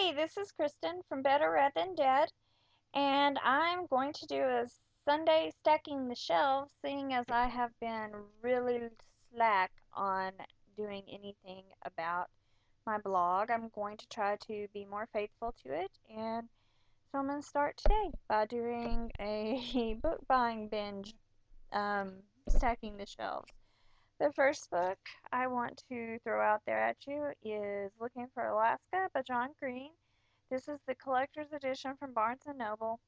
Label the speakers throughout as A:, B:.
A: Hey, this is Kristen from Better Read Than Dead, and I'm going to do a Sunday stacking the shelves, seeing as I have been really slack on doing anything about my blog. I'm going to try to be more faithful to it, and so I'm going to start today by doing a book buying binge, stacking the shelves. The first book I want to throw out there at you is Looking for Alaska by John Green. This is the collector's edition from Barnes& and Noble.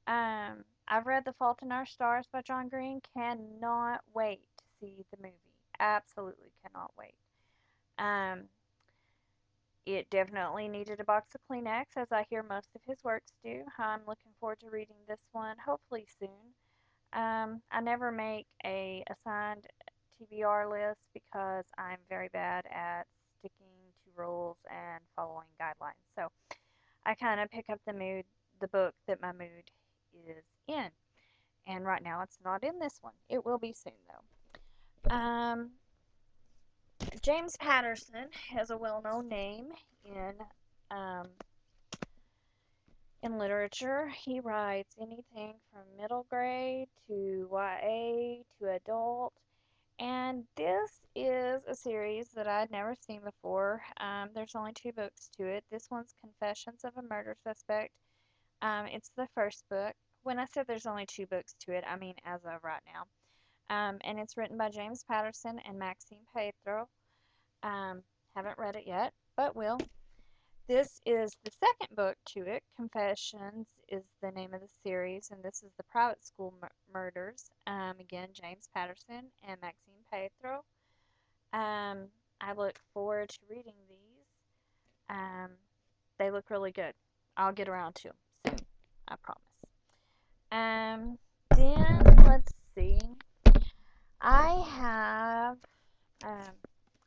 A: I've read The Fault in Our Stars by John Green. Cannot wait to see the movie. Absolutely cannot wait. Um, it definitely needed a box of Kleenex, as I hear most of his works do. I'm looking forward to reading this one, hopefully soon. I never make a assigned TBR list because I'm very bad at sticking to rules and following guidelines. So I kind of pick up the book that my mood is in. And right now it's not in this one. It will be soon though. James Patterson has a well-known name in um, in literature. He writes anything from middle grade to YA to adult. And this is a series that I'd never seen before. There's only two books to it. This one's Confessions of a Murder Suspect. It's the first book. When I said there's only two books to it, I mean as of right now. And it's written by James Patterson and Maxine Paetro. Um, haven't read it yet, but will. This is the second book to it. Confessions is the name of the series, and this is the private school murders. Again, James Patterson and Maxine Paetro. Um, I look forward to reading these. Um, they look really good. I'll get around to them soon, I promise. Then let's see. I have um,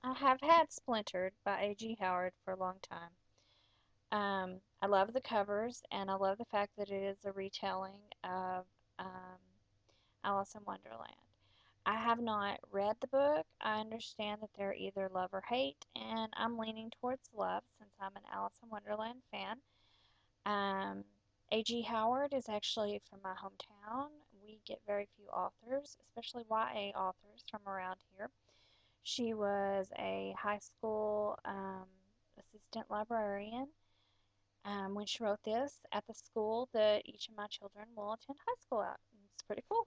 A: I have had Splintered by A.G. Howard for a long time. I love the covers, and I love the fact that it is a retelling of um, Alice in Wonderland. I have not read the book. I understand that they're either love or hate, and I'm leaning towards love since I'm an Alice in Wonderland fan. Um, A.G. Howard is actually from my hometown. We get very few authors, especially YA authors from around here. She was a high school assistant librarian when she wrote this at the school that each of my children will attend high school at. It's pretty cool.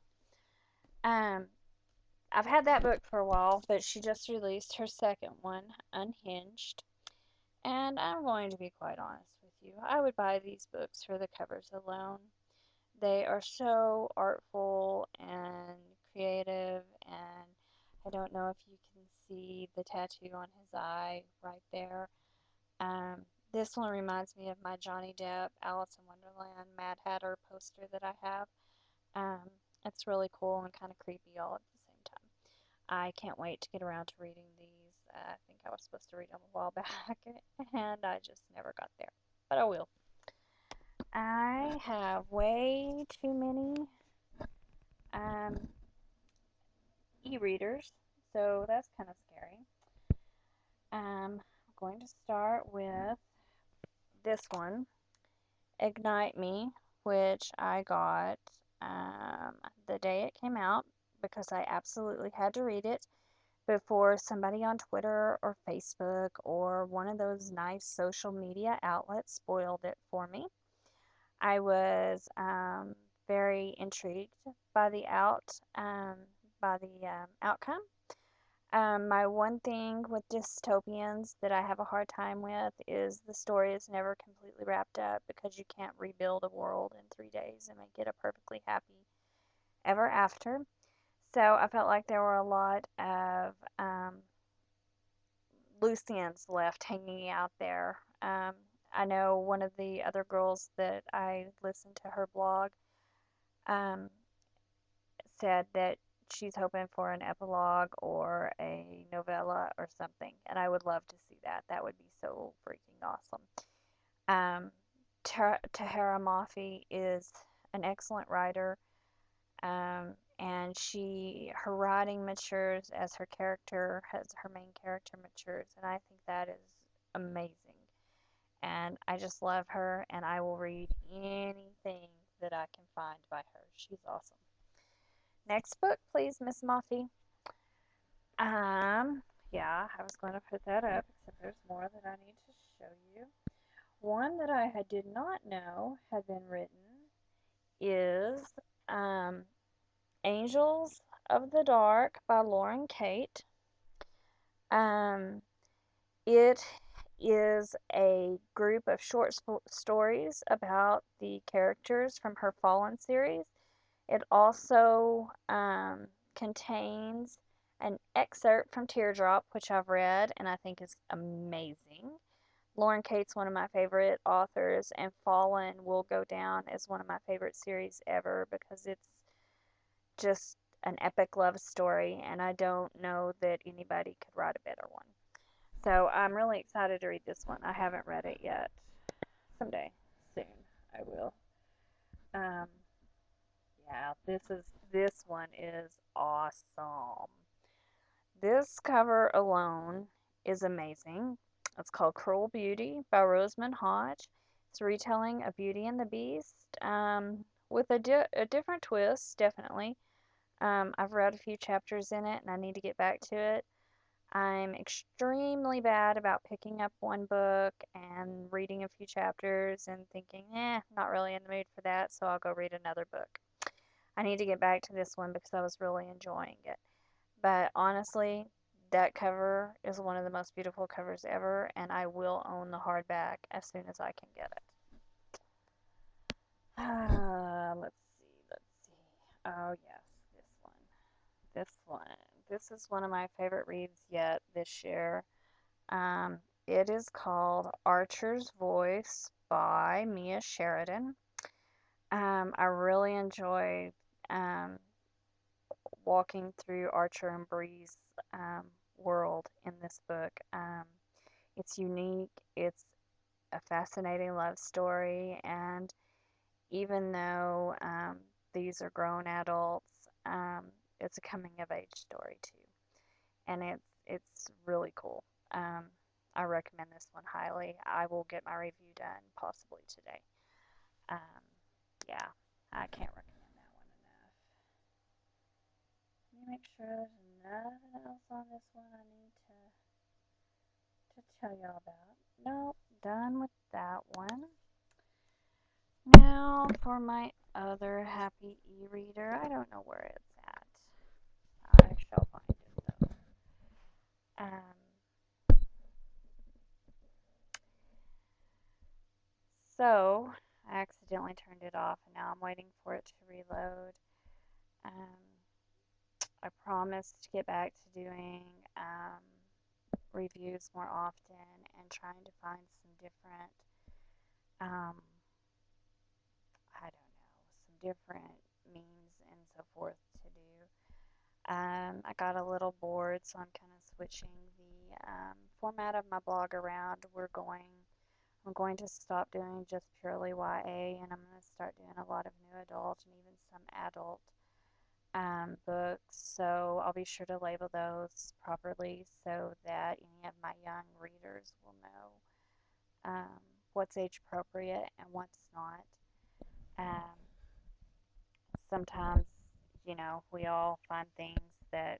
A: Um, I've had that book for a while, but she just released her second one, Unhinged. And I'm going to be quite honest with you. I would buy these books for the covers alone. They are so artful and creative, and I don't know if you can see the tattoo on his eye right there. Um, this one reminds me of my Johnny Depp Alice in Wonderland Mad Hatter poster that I have. Um, it's really cool and kind of creepy all at the same time. I can't wait to get around to reading these. I think I was supposed to read them a while back, and I just never got there. But I will. I have way too many um, e-readers, so that's kind of scary. I'm going to start with this one, Ignite Me, which I got the day it came out because I absolutely had to read it before somebody on Twitter or Facebook or one of those nice social media outlets spoiled it for me. I was very intrigued by the outcome. My one thing with dystopians that I have a hard time with is the story is never completely wrapped up because you can't rebuild a world in 3 days and make it a perfectly happy ever after. So I felt like there were a lot of loose ends left hanging out there. I know one of the other girls that I listened to her blog um, said that she's hoping for an epilogue or a novella or something, and I would love to see that. That would be so freaking awesome. Um, Tahereh Mafi is an excellent writer, and her writing matures as her main character matures, and I think that is amazing. and I just love her, and I will read anything that I can find by her. She's awesome. Next book, please, Miss Mafi. Yeah, I was going to put that up, except there's more that I need to show you. One that I did not know had been written is um, Angels of the Dark by Lauren Kate. Um, it is a group of short stories about the characters from her Fallen series. It also contains an excerpt from Teardrop, which I've read and I think is amazing. Lauren Kate's one of my favorite authors, and Fallen will go down as one of my favorite series ever because it's just an epic love story, and I don't know that anybody could write a better one. So I'm really excited to read this one. I haven't read it yet. Someday, soon, I will. Um, yeah, this one is awesome. This cover alone is amazing. It's called Cruel Beauty by Rosamund Hodge. It's a retelling of Beauty and the Beast, with a different twist, definitely. I've read a few chapters in it, and I need to get back to it. I'm extremely bad about picking up one book and reading a few chapters and thinking, not really in the mood for that, so I'll go read another book. I need to get back to this one because I was really enjoying it. But honestly, that cover is one of the most beautiful covers ever, and I will own the hardback as soon as I can get it. Let's see. Oh, yes, this one. This one. This is one of my favorite reads yet this year. It is called Archer's Voice by Mia Sheridan. I really enjoyed um, walking through Archer and Bree's world in this book. It's unique, it's a fascinating love story, and even though these are grown adults, it's a coming of age story too, and it's really cool. Um, I recommend this one highly. I will get my review done possibly today. Um, yeah, I can't recommend that one enough. Let me make sure there's nothing else on this one I need to tell y'all about. Nope, done with that one. Now for my other happy e-reader. I don't know where it's at. I shall find it though. So I accidentally turned it off, and now I'm waiting for it to reload. Um, I promised to get back to doing reviews more often and trying to find some different, um, I don't know, some different memes and so forth to do. I got a little bored, so I'm kind of switching the format of my blog around. I'm going to stop doing just purely YA, and I'm going to start doing a lot of new adult and even some adult books. So I'll be sure to label those properly so that any of my young readers will know what's age appropriate and what's not. Um, Sometimes, we all find things that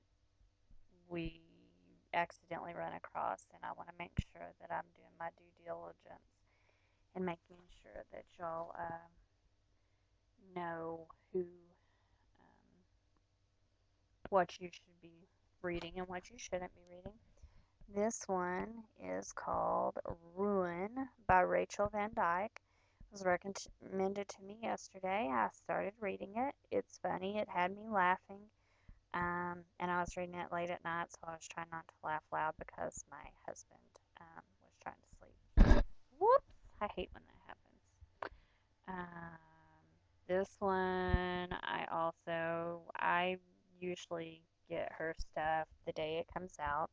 A: we accidentally run across, and I want to make sure that I'm doing my due diligence and making sure that y'all know what you should be reading and what you shouldn't be reading. This one is called Ruin by Rachel Van Dyke. It was recommended to me yesterday. I started reading it. It's funny. It had me laughing. And I was reading it late at night, so I was trying not to laugh loud because my husband was trying to sleep. Whoops! I hate when that happens. This one, I usually get her stuff the day it comes out.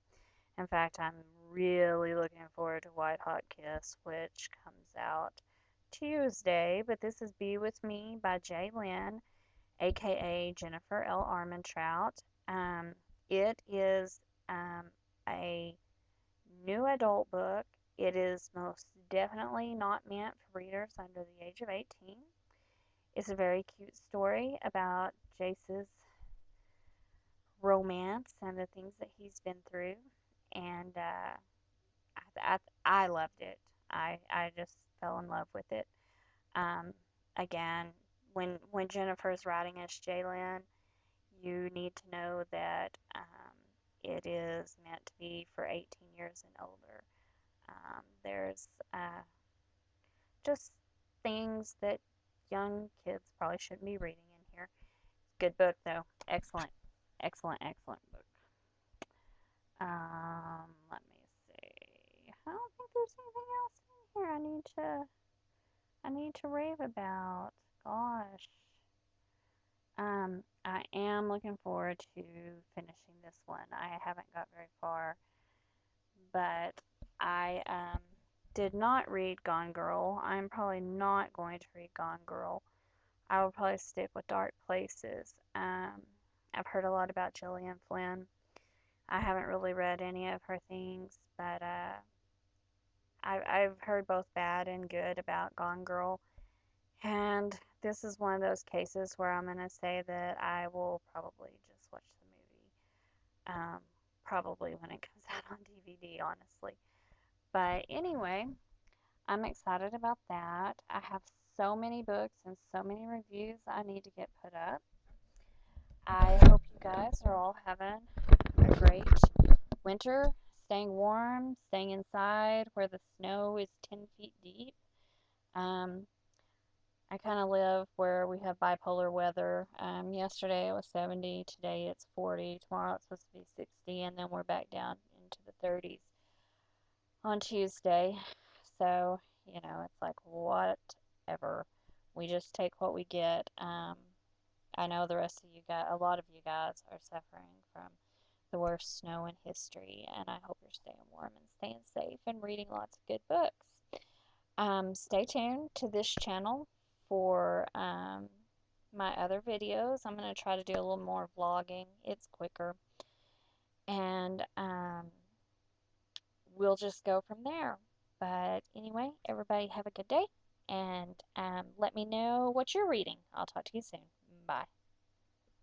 A: In fact, I'm really looking forward to White Hot Kiss, which comes out Tuesday. But this is Be With Me by Lynn, aka Jennifer L. Armentrout. It is a new adult book. It is most definitely not meant for readers under the age of 18. It's a very cute story about Jace's romance and the things that he's been through, and I loved it. I just fell in love with it. Um, Again, when Jennifer's writing as Jalen, you need to know that it is meant to be for 18 years and older. There's just things that young kids probably shouldn't be reading in here. Good book, though. Excellent, excellent, excellent book. Let me see. I don't think there's anything else in here I need to rave about. Gosh. I am looking forward to finishing this one. I haven't got very far, but I did not read Gone Girl. I'm probably not going to read Gone Girl. I will probably stick with Dark Places. I've heard a lot about Gillian Flynn. I haven't really read any of her things, but I've heard both bad and good about Gone Girl. And this is one of those cases where I'm going to say that I will probably just watch the movie. Probably when it comes out on DVD, honestly. But anyway, I'm excited about that. I have so many books and so many reviews I need to get put up. I hope you guys are all having a great winter, staying warm, staying inside where the snow is 10 feet deep. I kind of live where we have bipolar weather. Yesterday it was 70, today it's 40, tomorrow it's supposed to be 60, and then we're back down into the 30s on Tuesday. So, it's like whatever. We just take what we get. I know the rest of you guys, a lot of you guys are suffering from the worst snow in history, and I hope you're staying warm and staying safe and reading lots of good books. Stay tuned to this channel for my other videos. I'm going to try to do a little more vlogging. It's quicker. And we'll just go from there. But anyway, everybody have a good day. And let me know what you're reading. I'll talk to you soon. Bye.